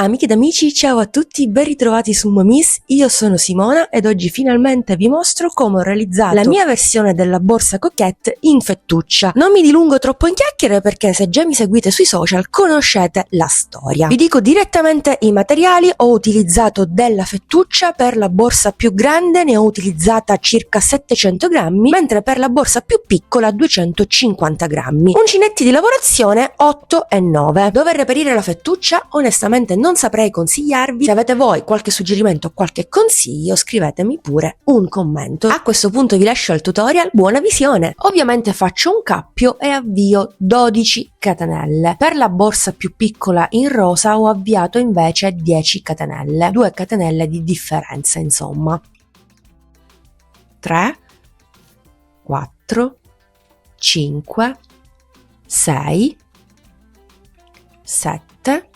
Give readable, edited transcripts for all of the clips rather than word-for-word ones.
Amiche ed amici, ciao a tutti, ben ritrovati su Momis, io sono Simona ed oggi finalmente vi mostro come ho realizzato la mia versione della borsa Coquette in fettuccia. Non mi dilungo troppo in chiacchiere perché se già mi seguite sui social conoscete la storia. Vi dico direttamente i materiali: ho utilizzato della fettuccia, per la borsa più grande ne ho utilizzata circa 700 grammi, mentre per la borsa più piccola 250 grammi. Uncinetti di lavorazione 8 e 9. Dove reperire la fettuccia? Onestamente non saprei consigliarvi. Se avete voi qualche suggerimento o qualche consiglio, scrivetemi pure un commento. A questo punto vi lascio al tutorial, buona visione! Ovviamente faccio un cappio e avvio 12 catenelle. Per la borsa più piccola in rosa ho avviato invece 10 catenelle, 2 catenelle di differenza insomma. 3, 4, 5, 6, 7,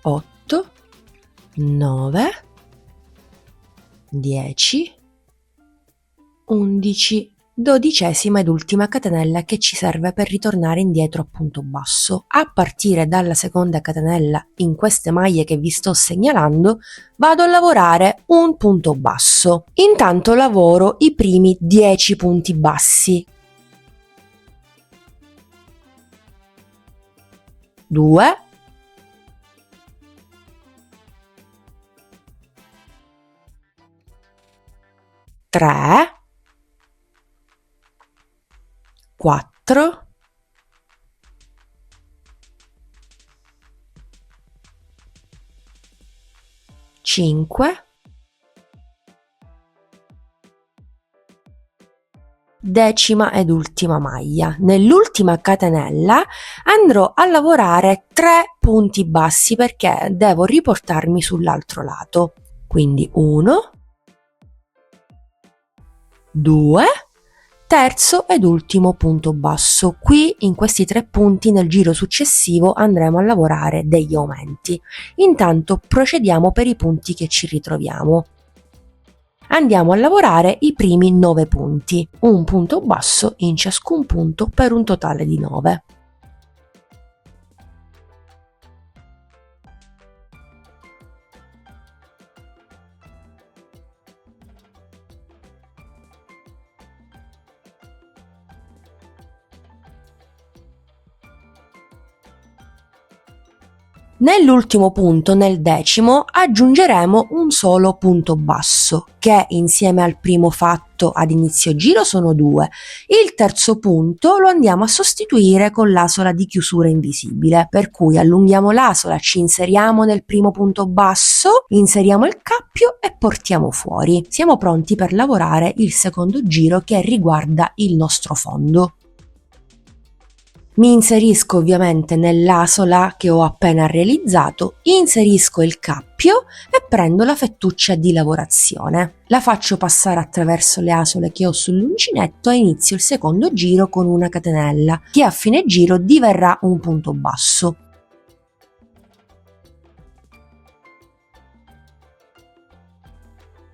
8, 9, 10, 11, 12ª ed ultima catenella che ci serve per ritornare indietro a punto basso. A partire dalla seconda catenella in queste maglie che vi sto segnalando vado a lavorare un punto basso. Intanto lavoro i primi 10 punti bassi. 2, 3, 4, 5, decima ed ultima maglia. Nell'ultima catenella andrò a lavorare 3 punti bassi perché devo riportarmi sull'altro lato. Quindi 1, 2, terzo ed ultimo punto basso. Qui in questi 3 punti nel giro successivo andremo a lavorare degli aumenti. Intanto procediamo per i punti che ci ritroviamo. Andiamo a lavorare i primi 9 punti, un punto basso in ciascun punto per un totale di 9. Nell'ultimo punto, nel decimo, aggiungeremo un solo punto basso, che insieme al primo fatto ad inizio giro sono 2. Il terzo punto lo andiamo a sostituire con l'asola di chiusura invisibile, per cui allunghiamo l'asola, ci inseriamo nel primo punto basso, inseriamo il cappio e portiamo fuori. Siamo pronti per lavorare il secondo giro che riguarda il nostro fondo. Mi inserisco ovviamente nell'asola che ho appena realizzato, inserisco il cappio e prendo la fettuccia di lavorazione. La faccio passare attraverso le asole che ho sull'uncinetto e inizio il secondo giro con una catenella, che a fine giro diverrà un punto basso.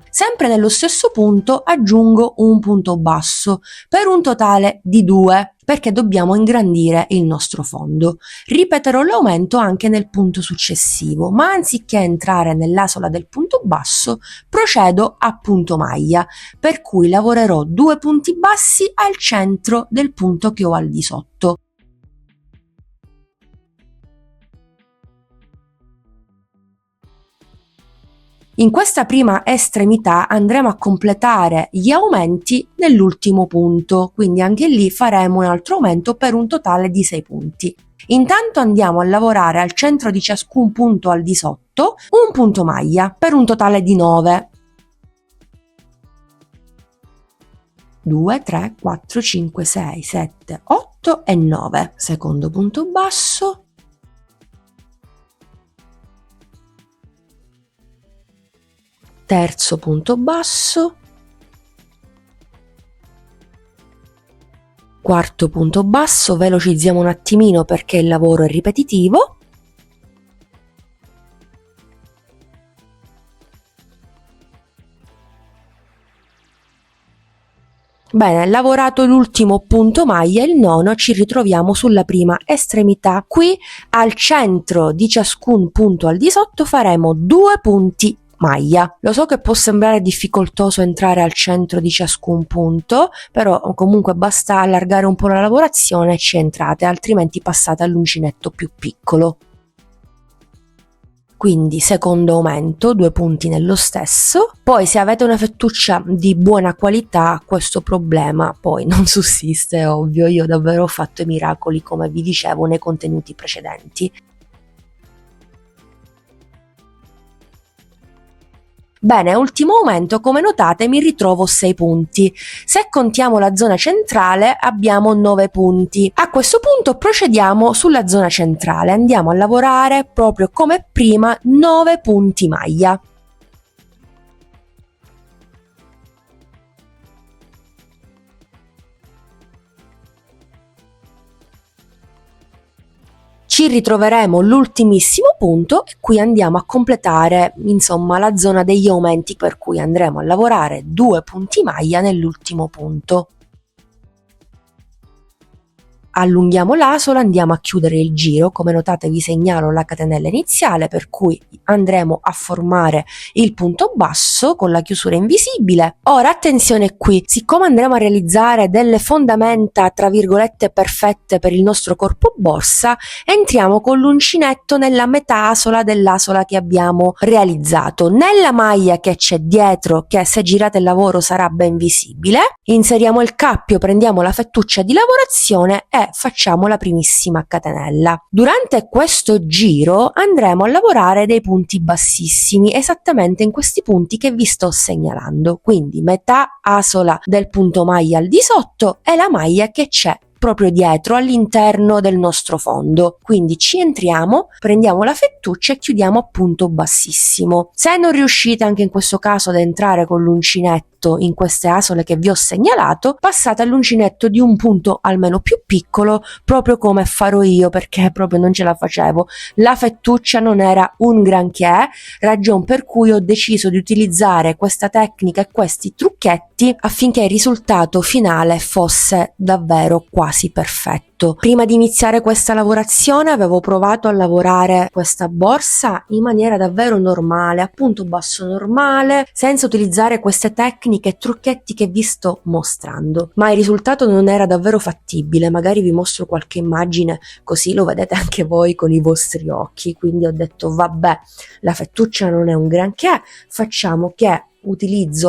Sempre nello stesso punto aggiungo un punto basso per un totale di 2 perché dobbiamo ingrandire il nostro fondo. Ripeterò l'aumento anche nel punto successivo, ma anziché entrare nell'asola del punto basso procedo a punto maglia, per cui lavorerò 2 punti bassi al centro del punto che ho al di sotto. In questa prima estremità andremo a completare gli aumenti nell'ultimo punto, quindi anche lì faremo un altro aumento per un totale di 6 punti. Intanto andiamo a lavorare al centro di ciascun punto al di sotto un punto maglia per un totale di 9. 2, 3, 4, 5, 6, 7, 8 e 9. Secondo punto basso. Terzo punto basso, quarto punto basso, velocizziamo un attimino perché il lavoro è ripetitivo, Bene, lavorato l'ultimo punto maglia, il nono, ci ritroviamo sulla prima estremità. Qui al centro di ciascun punto al di sotto faremo 2 punti maglia. Lo so che può sembrare difficoltoso entrare al centro di ciascun punto, però comunque basta allargare un po' la lavorazione e ci entrate, altrimenti passate all'uncinetto più piccolo. Quindi secondo aumento, 2 punti nello stesso. Poi se avete una fettuccia di buona qualità questo problema poi non sussiste, è ovvio, io davvero ho fatto i miracoli come vi dicevo nei contenuti precedenti. Bene, ultimo aumento, come notate mi ritrovo 6 punti. Se contiamo la zona centrale abbiamo 9 punti. A questo punto procediamo sulla zona centrale, andiamo a lavorare proprio come prima 9 punti maglia. Ci ritroveremo l'ultimissimo punto e qui andiamo a completare insomma la zona degli aumenti, per cui andremo a lavorare 2 punti maglia nell'ultimo punto. Allunghiamo l'asola, andiamo a chiudere il giro, come notate vi segnalo la catenella iniziale, per cui andremo a formare il punto basso con la chiusura invisibile. Ora attenzione qui, siccome andremo a realizzare delle fondamenta tra virgolette perfette per il nostro corpo borsa, entriamo con l'uncinetto nella metà asola dell'asola che abbiamo realizzato. Nella maglia che c'è dietro, che se girate il lavoro sarà ben visibile, inseriamo il cappio, prendiamo la fettuccia di lavorazione e facciamo la primissima catenella. Durante questo giro andremo a lavorare dei punti bassissimi, esattamente in questi punti che vi sto segnalando, quindi metà asola del punto maglia al di sotto e la maglia che c'è proprio dietro all'interno del nostro fondo. Quindi ci entriamo, prendiamo la fettuccia e chiudiamo a punto bassissimo. Se non riuscite anche in questo caso ad entrare con l'uncinetto in queste asole che vi ho segnalato, passate all'uncinetto di un punto almeno più piccolo, proprio come farò io, perché proprio non ce la facevo. La fettuccia non era un granché, ragion per cui ho deciso di utilizzare questa tecnica e questi trucchetti affinché il risultato finale fosse davvero quasi perfetto. Prima di iniziare questa lavorazione avevo provato a lavorare questa borsa in maniera davvero normale, a punto basso normale, senza utilizzare queste tecniche e trucchetti che vi sto mostrando, ma il risultato non era davvero fattibile. Magari vi mostro qualche immagine così lo vedete anche voi con i vostri occhi. Quindi ho detto vabbè, la fettuccia non è un granché, facciamo che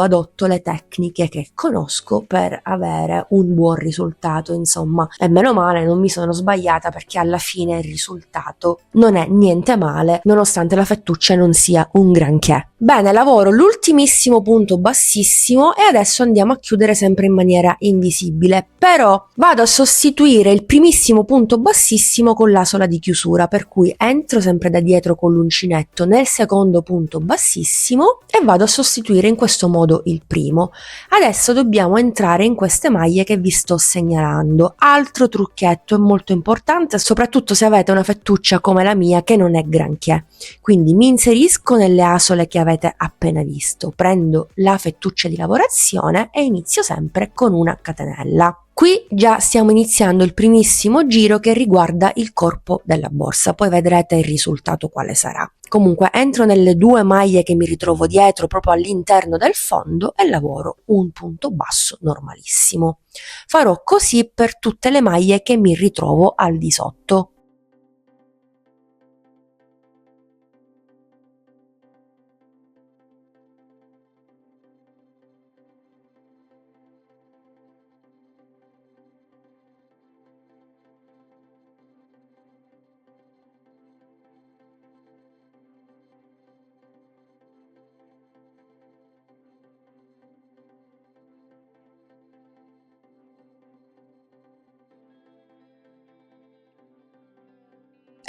adotto le tecniche che conosco per avere un buon risultato, insomma, e meno male non mi sono sbagliata, perché alla fine il risultato non è niente male, nonostante la fettuccia non sia un granché. Bene, lavoro l'ultimissimo punto bassissimo e adesso andiamo a chiudere sempre in maniera invisibile, però vado a sostituire il primissimo punto bassissimo con l'asola di chiusura, per cui entro sempre da dietro con l'uncinetto nel secondo punto bassissimo e vado a sostituire in questo modo il primo. Adesso dobbiamo entrare in queste maglie che vi sto segnalando. Altro trucchetto è molto importante, soprattutto se avete una fettuccia come la mia che non è granché. Quindi mi inserisco nelle asole che avete appena visto, prendo la fettuccia di lavorazione e inizio sempre con una catenella. Qui già stiamo iniziando il primissimo giro che riguarda il corpo della borsa, poi vedrete il risultato quale sarà. Comunque entro nelle 2 maglie che mi ritrovo dietro proprio all'interno del fondo e lavoro un punto basso normalissimo. Farò così per tutte le maglie che mi ritrovo al di sotto.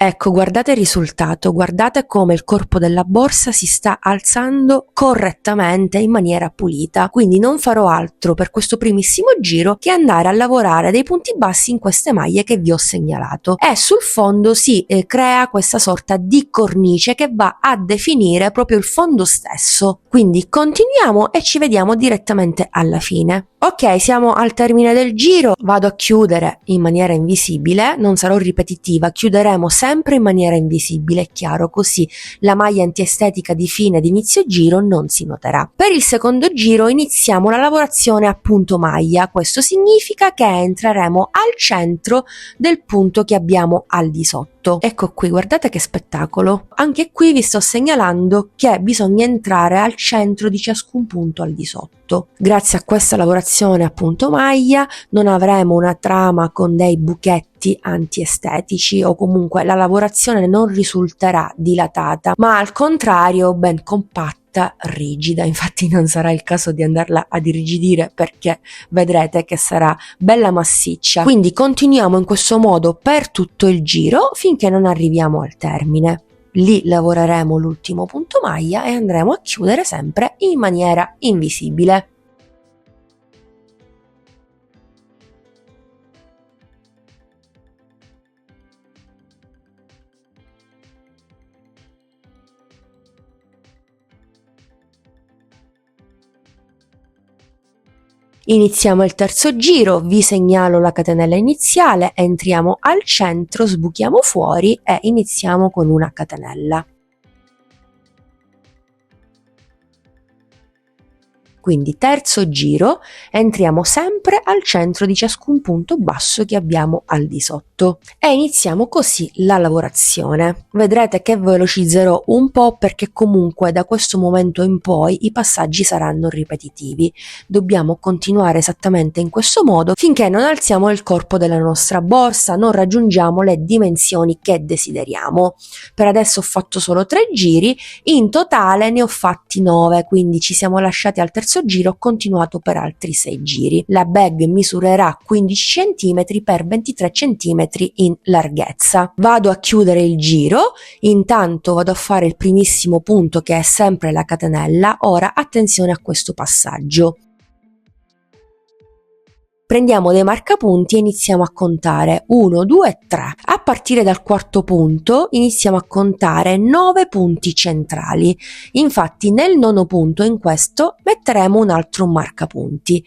Ecco, guardate il risultato, guardate come il corpo della borsa si sta alzando correttamente in maniera pulita. Quindi non farò altro per questo primissimo giro che andare a lavorare dei punti bassi in queste maglie che vi ho segnalato, e sul fondo si crea questa sorta di cornice che va a definire proprio il fondo stesso. Quindi continuiamo e ci vediamo direttamente alla fine. Ok, siamo al termine del giro, vado a chiudere in maniera invisibile, non sarò ripetitiva, chiuderemo sempre in maniera invisibile, è chiaro, così la maglia antiestetica di fine ed inizio giro non si noterà. Per il secondo giro iniziamo la lavorazione a punto maglia, questo significa che entreremo al centro del punto che abbiamo al di sotto. Ecco qui, guardate che spettacolo. Anche qui vi sto segnalando che bisogna entrare al centro di ciascun punto al di sotto. Grazie a questa lavorazione a punto maglia non avremo una trama con dei buchetti antiestetici o comunque la lavorazione non risulterà dilatata, ma al contrario ben compatta, rigida. Infatti non sarà il caso di andarla ad irrigidire perché vedrete che sarà bella massiccia. Quindi continuiamo in questo modo per tutto il giro finché non arriviamo al termine. Lì lavoreremo l'ultimo punto maglia e andremo a chiudere sempre in maniera invisibile. Iniziamo il terzo giro, vi segnalo la catenella iniziale, entriamo al centro, sbuchiamo fuori e iniziamo con una catenella. Quindi terzo giro, entriamo sempre al centro di ciascun punto basso che abbiamo al di sotto e iniziamo così la lavorazione. Vedrete che velocizzerò un po' perché comunque da questo momento in poi i passaggi saranno ripetitivi. Dobbiamo continuare esattamente in questo modo finché non alziamo il corpo della nostra borsa, non raggiungiamo le dimensioni che desideriamo. Per adesso ho fatto solo 3 giri, in totale ne ho fatti 9, quindi ci siamo lasciati al terzo giro, ho continuato per altri 6 giri. La bag misurerà 15 cm per 23 cm in larghezza. Vado a chiudere il giro, intanto vado a fare il primissimo punto che è sempre la catenella. Ora attenzione a questo passaggio. Prendiamo dei marcapunti e iniziamo a contare 1, 2, 3. A partire dal quarto punto iniziamo a contare 9 punti centrali. Infatti nel nono punto, in questo, metteremo un altro marcapunti.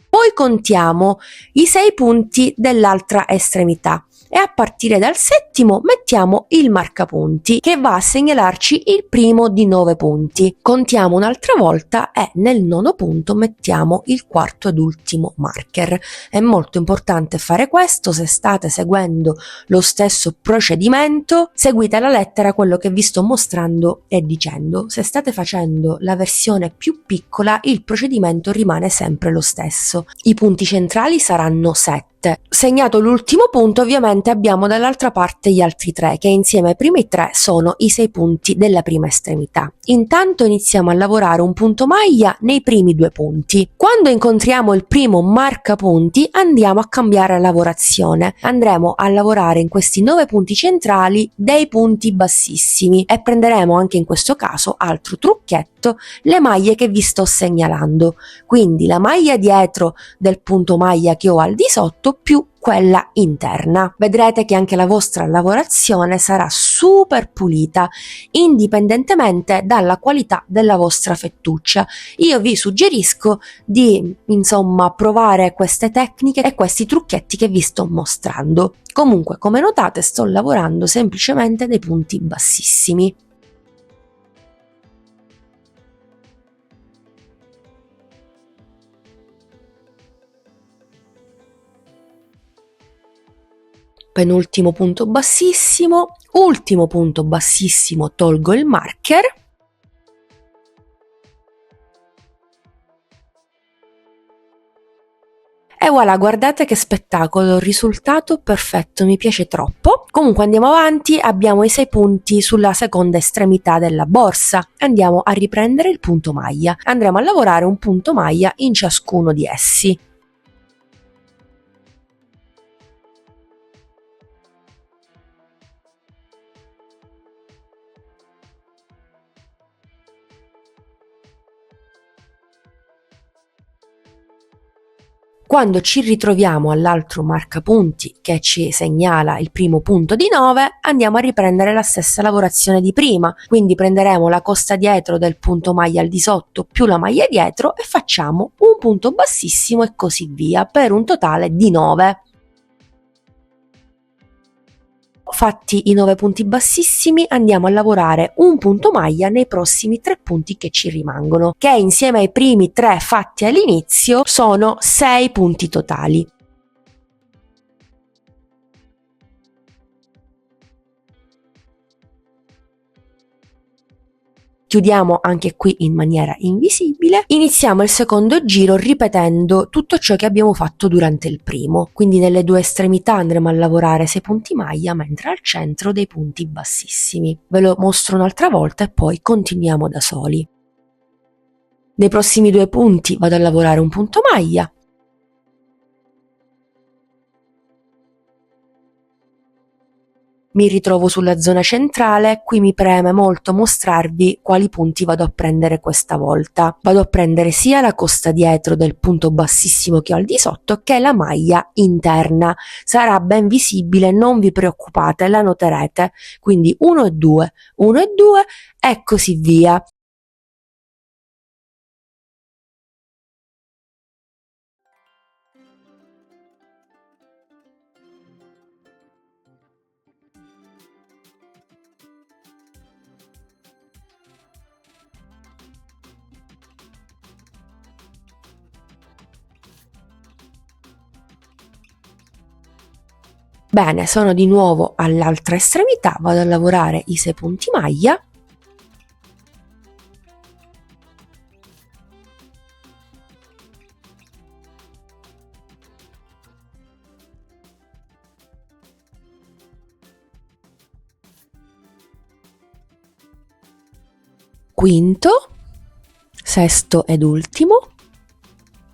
Poi contiamo i 6 punti dell'altra estremità e a partire dal settimo mettiamo il marcapunti che va a segnalarci il primo di 9 punti. Contiamo un'altra volta e nel nono punto mettiamo il quarto ed ultimo marker. È molto importante fare questo. Se state seguendo lo stesso procedimento, seguite alla lettera quello che vi sto mostrando e dicendo. Se state facendo la versione più piccola, il procedimento rimane sempre lo stesso. I punti centrali saranno 7. Segnato l'ultimo punto, ovviamente abbiamo dall'altra parte gli altri 3, che insieme ai primi 3 sono i 6 punti della prima estremità. Intanto iniziamo a lavorare un punto maglia nei primi 2 punti. Quando incontriamo il primo marcapunti andiamo a cambiare lavorazione. Andremo a lavorare in questi 9 punti centrali dei punti bassissimi e prenderemo anche in questo caso, altro trucchetto, le maglie che vi sto segnalando. Quindi la maglia dietro del punto maglia che ho al di sotto più quella interna. Vedrete che anche la vostra lavorazione sarà super pulita, indipendentemente dalla qualità della vostra fettuccia. Io vi suggerisco di, provare queste tecniche e questi trucchetti che vi sto mostrando. Comunque, come notate, sto lavorando semplicemente dei punti bassissimi. Penultimo punto bassissimo, ultimo punto bassissimo, tolgo il marker e voilà, guardate che spettacolo, il risultato perfetto, mi piace troppo. Comunque andiamo avanti, abbiamo i 6 punti sulla seconda estremità della borsa, andiamo a riprendere il punto maglia, andremo a lavorare un punto maglia in ciascuno di essi. Quando ci ritroviamo all'altro marcapunti che ci segnala il primo punto di 9, andiamo a riprendere la stessa lavorazione di prima, quindi prenderemo la costa dietro del punto maglia al di sotto più la maglia dietro e facciamo un punto bassissimo e così via per un totale di 9. Fatti i 9 punti bassissimi, andiamo a lavorare un punto maglia nei prossimi 3 punti che ci rimangono, che insieme ai primi 3 fatti all'inizio sono 6 punti totali. Chiudiamo anche qui in maniera invisibile. Iniziamo il secondo giro ripetendo tutto ciò che abbiamo fatto durante il primo. Quindi nelle due estremità andremo a lavorare 6 punti maglia, mentre al centro dei punti bassissimi. Ve lo mostro un'altra volta e poi continuiamo da soli. Nei prossimi 2 punti vado a lavorare un punto maglia. Mi ritrovo sulla zona centrale, qui mi preme molto mostrarvi quali punti vado a prendere questa volta. Vado a prendere sia la costa dietro del punto bassissimo che ho al di sotto che la maglia interna. Sarà ben visibile, non vi preoccupate, la noterete. Quindi 1 e 2, 1 e 2 e così via. Bene, sono di nuovo all'altra estremità, vado a lavorare i 6 punti maglia. Quinto, sesto ed ultimo.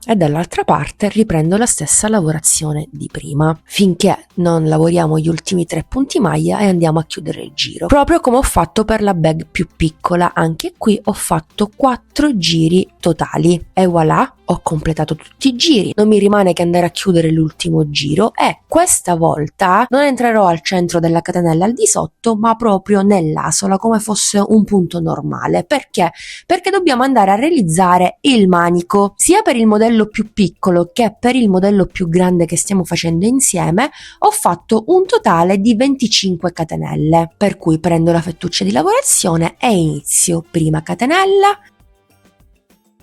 E dall'altra parte riprendo la stessa lavorazione di prima, finché non lavoriamo gli ultimi 3 punti maglia e andiamo a chiudere il giro. Proprio come ho fatto per la bag più piccola, anche qui ho fatto 4 giri totali e voilà, ho completato tutti i giri. Non mi rimane che andare a chiudere l'ultimo giro e questa volta non entrerò al centro della catenella al di sotto, ma proprio nell'asola come fosse un punto normale. Perché? Perché dobbiamo andare a realizzare il manico, sia per il modello più piccolo che per il modello più grande che stiamo facendo insieme. Ho fatto un totale di 25 catenelle, per cui prendo la fettuccia di lavorazione e inizio prima catenella,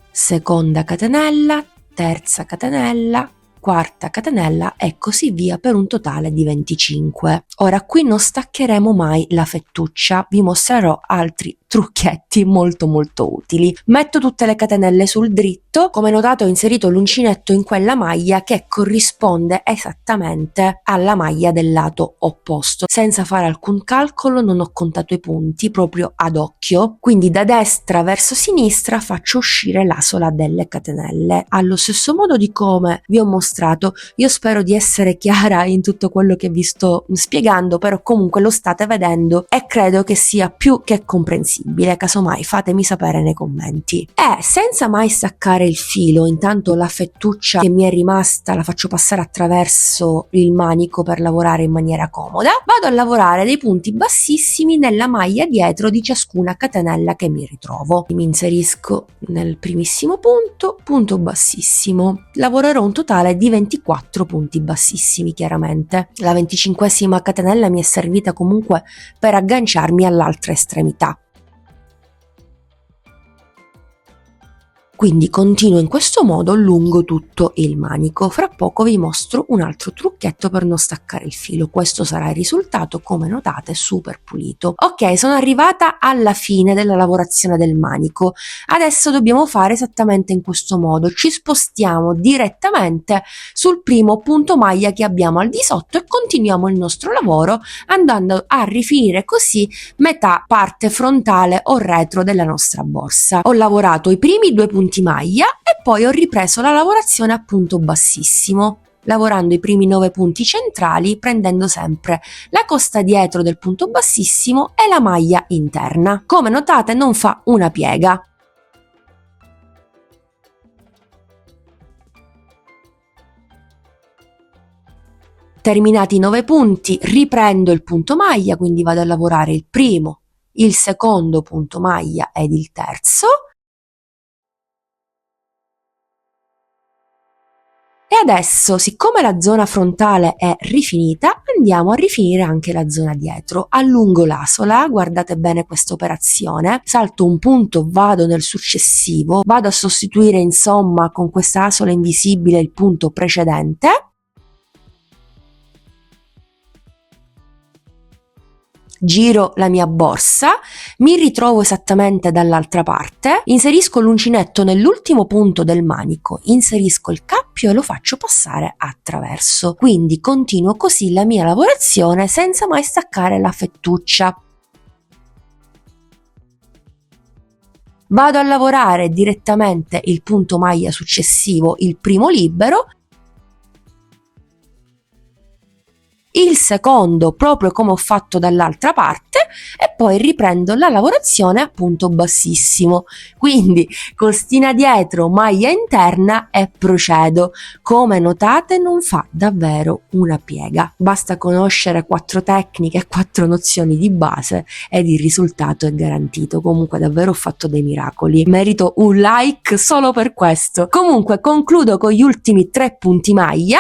seconda catenella, terza catenella, quarta catenella e così via per un totale di 25. Ora qui non staccheremo mai la fettuccia, vi mostrerò altri trucchetti molto utili. Metto tutte le catenelle sul dritto, come notate ho inserito l'uncinetto in quella maglia che corrisponde esattamente alla maglia del lato opposto. Senza fare alcun calcolo non ho contato i punti, proprio ad occhio, quindi da destra verso sinistra faccio uscire l'asola delle catenelle, allo stesso modo di come vi ho mostrato. Io spero di essere chiara in tutto quello che vi sto spiegando, però comunque lo state vedendo e credo che sia più che comprensibile. Casomai fatemi sapere nei commenti. E senza mai staccare il filo, intanto la fettuccia che mi è rimasta la faccio passare attraverso il manico per lavorare in maniera comoda. Vado a lavorare dei punti bassissimi nella maglia dietro di ciascuna catenella che mi ritrovo. Mi inserisco nel primissimo punto, punto bassissimo. Lavorerò un totale di 24 punti bassissimi, chiaramente. La 25esima catenella mi è servita comunque per agganciarmi all'altra estremità. Quindi continuo in questo modo lungo tutto il manico. Fra poco vi mostro un altro trucchetto per non staccare il filo. Questo sarà il risultato, come notate, super pulito. Ok, sono arrivata alla fine della lavorazione del manico. Adesso dobbiamo fare esattamente in questo modo. Ci spostiamo direttamente sul primo punto maglia che abbiamo al di sotto e continuiamo il nostro lavoro andando a rifinire così metà parte frontale o retro della nostra borsa. Ho lavorato i primi 2 punti maglia e poi ho ripreso la lavorazione a punto bassissimo, lavorando i primi 9 punti centrali, prendendo sempre la costa dietro del punto bassissimo e la maglia interna. Come notate non fa una piega. Terminati i 9 punti, riprendo il punto maglia, quindi vado a lavorare il primo, il secondo punto maglia ed il terzo. E adesso, siccome la zona frontale è rifinita, andiamo a rifinire anche la zona dietro. Allungo l'asola, guardate bene questa operazione, salto un punto, vado nel successivo, vado a sostituire insomma con questa asola invisibile il punto precedente. Giro la mia borsa, mi ritrovo esattamente dall'altra parte, inserisco l'uncinetto nell'ultimo punto del manico, inserisco il cappio e lo faccio passare attraverso. Quindi continuo così la mia lavorazione senza mai staccare la fettuccia. Vado a lavorare direttamente il punto maglia successivo, il primo libero, il secondo proprio come ho fatto dall'altra parte e poi riprendo la lavorazione a punto bassissimo, quindi costina dietro, maglia interna e procedo. Come notate non fa davvero una piega, basta conoscere 4 tecniche e 4 nozioni di base ed il risultato è garantito. Comunque davvero ho fatto dei miracoli, merito un like solo per questo. Comunque concludo con gli ultimi 3 punti maglia.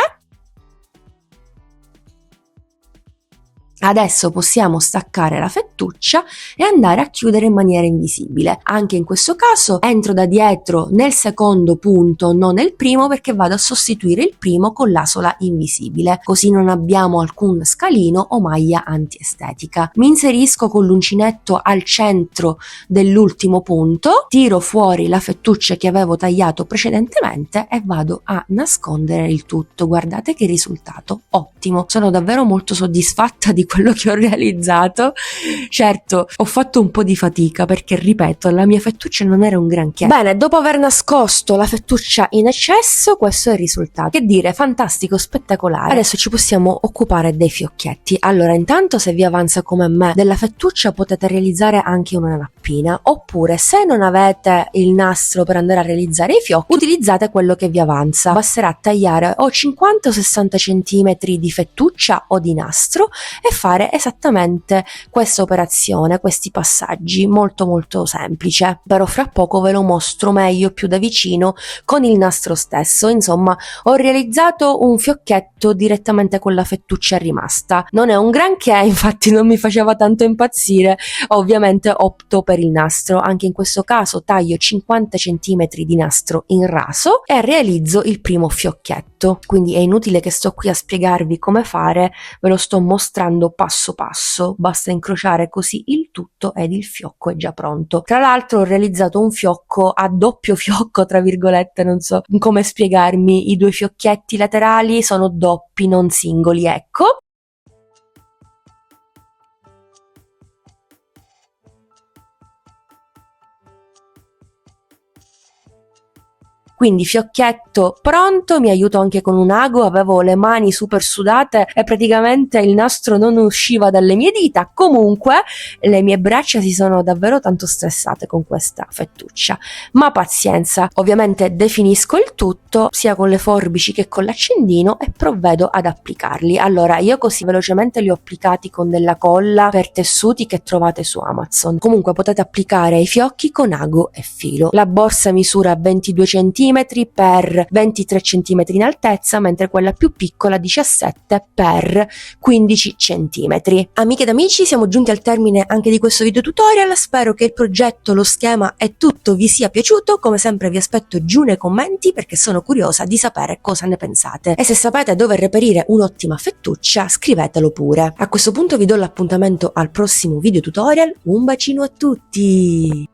Adesso possiamo staccare la fettuccia e andare a chiudere in maniera invisibile. Anche in questo caso entro da dietro nel secondo punto, non nel primo, perché vado a sostituire il primo con l'asola invisibile, così non abbiamo alcun scalino o maglia antiestetica. Mi inserisco con l'uncinetto al centro dell'ultimo punto, tiro fuori la fettuccia che avevo tagliato precedentemente e vado a nascondere il tutto. Guardate che risultato ottimo, sono davvero molto soddisfatta di quello che ho realizzato. Certo, ho fatto un po' di fatica perché, ripeto, la mia fettuccia non era un granché. Bene, dopo aver nascosto la fettuccia in eccesso, questo è il risultato. Che dire, fantastico, spettacolare. Adesso ci possiamo occupare dei fiocchetti. Allora, intanto, se vi avanza come me della fettuccia, potete realizzare anche una nappina, oppure se non avete il nastro per andare a realizzare i fiocchi, utilizzate quello che vi avanza. Basterà tagliare o 50 o 60 cm di fettuccia o di nastro e fare esattamente questa operazione, questi passaggi, molto semplice. Però fra poco ve lo mostro meglio, più da vicino, con il nastro stesso. Insomma, ho realizzato un fiocchetto direttamente con la fettuccia rimasta. Non è un granché, infatti non mi faceva tanto impazzire, ovviamente opto per il nastro. Anche in questo caso taglio 50 cm di nastro in raso e realizzo il primo fiocchetto. Quindi è inutile che sto qui a spiegarvi come fare, ve lo sto mostrando passo passo, basta incrociare così il tutto ed il fiocco è già pronto. Tra l'altro ho realizzato un fiocco a doppio fiocco, tra virgolette, non so come spiegarmi, i 2 fiocchetti laterali sono doppi, non singoli, ecco. Quindi fiocchetto pronto, mi aiuto anche con un ago, avevo le mani super sudate e praticamente il nastro non usciva dalle mie dita. Comunque le mie braccia si sono davvero tanto stressate con questa fettuccia, ma pazienza, ovviamente definisco il tutto sia con le forbici che con l'accendino e provvedo ad applicarli. Allora, io così velocemente li ho applicati con della colla per tessuti che trovate su Amazon. Comunque potete applicare i fiocchi con ago e filo. La borsa misura 22 cm per 23 cm in altezza, mentre quella più piccola 17 per 15 cm. Amiche ed amici, siamo giunti al termine anche di questo video tutorial. Spero che il progetto, lo schema e tutto vi sia piaciuto. Come sempre vi aspetto giù nei commenti perché sono curiosa di sapere cosa ne pensate, e se sapete dove reperire un'ottima fettuccia scrivetelo pure. A questo punto vi do l'appuntamento al prossimo video tutorial. Un bacino a tutti!